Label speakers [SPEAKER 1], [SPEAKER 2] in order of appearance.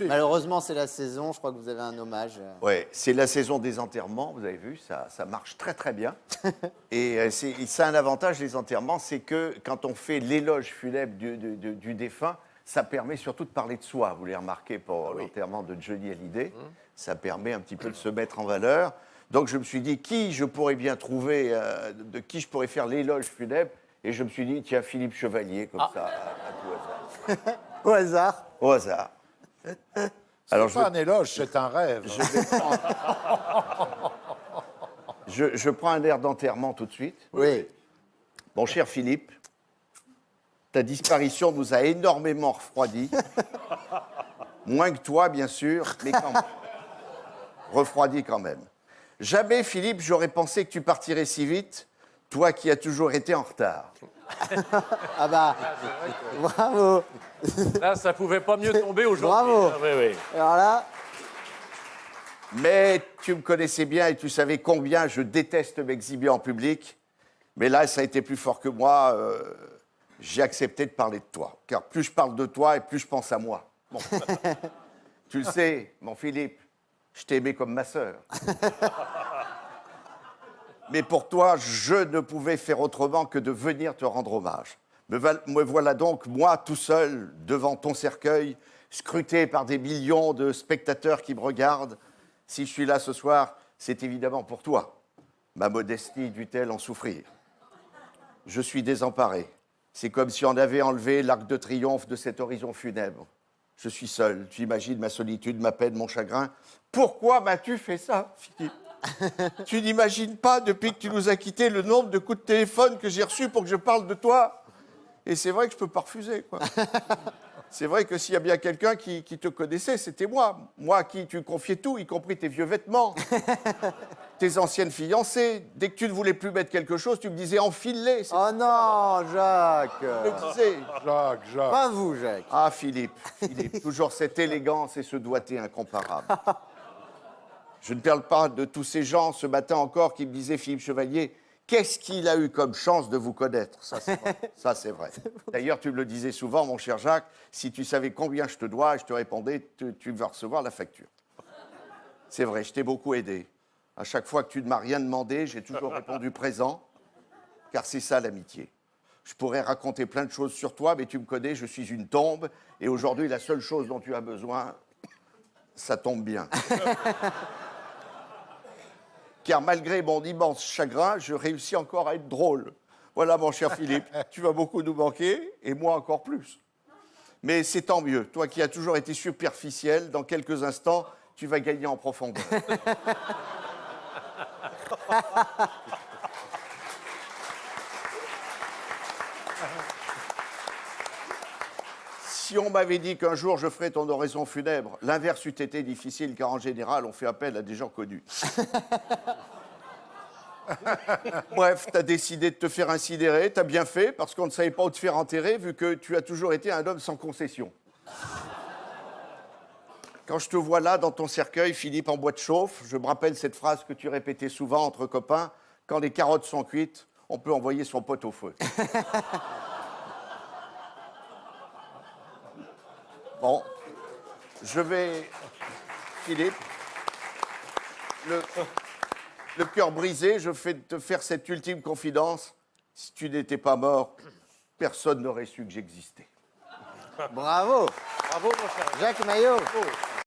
[SPEAKER 1] Malheureusement, c'est la saison. Je crois que vous avez un hommage.
[SPEAKER 2] Ouais, c'est la saison des enterrements, vous avez vu, ça marche très très bien. Et ça a un avantage, les enterrements, c'est que quand on fait l'éloge funèbre du défunt, ça permet surtout de parler de soi. Vous l'avez remarqué pour l'enterrement de Johnny Hallyday. Ça permet un petit peu de se mettre en valeur. Donc je me suis dit, qui je pourrais bien trouver, de qui je pourrais faire l'éloge funèbre. Et je me suis dit, tiens, Philippe Chevalier, comme ça, à tout hasard.
[SPEAKER 1] Au hasard.
[SPEAKER 2] Au hasard.
[SPEAKER 3] Alors, c'est pas un éloge, c'est un rêve.
[SPEAKER 2] Je prends un air d'enterrement tout de suite.
[SPEAKER 1] Oui.
[SPEAKER 2] Mon cher Philippe, ta disparition nous a énormément refroidis. Moins que toi, bien sûr, mais quand même. Refroidis quand même. Jamais, Philippe, j'aurais pensé que tu partirais si vite, toi qui as toujours été en retard.
[SPEAKER 1] Ah bah, bravo.
[SPEAKER 4] Là, ça pouvait pas mieux tomber aujourd'hui.
[SPEAKER 1] Bravo.
[SPEAKER 4] Ah, oui, oui.
[SPEAKER 1] Alors là,
[SPEAKER 2] Mais tu me connaissais bien et tu savais combien je déteste m'exhiber en public. Mais là, ça a été plus fort que moi. J'ai accepté de parler de toi. Car plus je parle de toi et plus je pense à moi. Bon. Tu le sais, mon Philippe, je t'ai aimé comme ma sœur. Mais pour toi, je ne pouvais faire autrement que de venir te rendre hommage. Me voilà donc, moi, tout seul, devant ton cercueil, scruté par des millions de spectateurs qui me regardent. Si je suis là ce soir, c'est évidemment pour toi. Ma modestie dut-elle en souffrir? Je suis désemparé. C'est comme si on avait enlevé l'arc de triomphe de cet horizon funèbre. Je suis seul. Tu imagines ma solitude, ma peine, mon chagrin. Pourquoi m'as-tu fait ça, Philippe? Tu n'imagines pas, depuis que tu nous as quittés, le nombre de coups de téléphone que j'ai reçus pour que je parle de toi. Et c'est vrai que je ne peux pas refuser, quoi. C'est vrai que s'il y a bien quelqu'un qui te connaissait, c'était moi. Moi à qui tu confiais tout, y compris tes vieux vêtements, tes anciennes fiancées. Dès que tu ne voulais plus mettre quelque chose, tu me disais enfile-les.
[SPEAKER 1] oh non, Jacques.
[SPEAKER 2] Tu me disais.
[SPEAKER 3] Jacques.
[SPEAKER 1] Pas vous, Jacques.
[SPEAKER 2] Ah, Philippe, toujours cette élégance et ce doigté incomparable. Je ne parle pas de tous ces gens, ce matin encore, qui me disaient, Philippe Chevalier, qu'est-ce qu'il a eu comme chance de vous connaître? Ça, c'est vrai. Ça, c'est vrai. D'ailleurs, tu me le disais souvent, mon cher Jacques, si tu savais combien je te dois, je te répondais, tu vas recevoir la facture. C'est vrai, je t'ai beaucoup aidé. À chaque fois que tu ne m'as rien demandé, j'ai toujours répondu présent, car c'est ça l'amitié. Je pourrais raconter plein de choses sur toi, mais tu me connais, je suis une tombe, et aujourd'hui, la seule chose dont tu as besoin, ça tombe bien. Car malgré mon immense chagrin, je réussis encore à être drôle. Voilà, mon cher Philippe, tu vas beaucoup nous manquer, et moi encore plus. Mais c'est tant mieux. Toi qui as toujours été superficiel, dans quelques instants, tu vas gagner en profondeur. Si on m'avait dit qu'un jour je ferais ton oraison funèbre, l'inverse eût été difficile, car en général, on fait appel à des gens connus. Bref, tu as décidé de te faire incinérer, tu as bien fait, parce qu'on ne savait pas où te faire enterrer, vu que tu as toujours été un homme sans concession. Quand je te vois là, dans ton cercueil, Philippe en bois de chauffe, je me rappelle cette phrase que tu répétais souvent entre copains, quand les carottes sont cuites, on peut envoyer son pote au feu. Bon, je vais, Philippe, le cœur brisé, je vais te faire cette ultime confidence. Si tu n'étais pas mort, personne n'aurait su que j'existais.
[SPEAKER 1] Bravo.
[SPEAKER 4] Bravo, mon cher.
[SPEAKER 1] Jacques Maillot.
[SPEAKER 4] Bravo.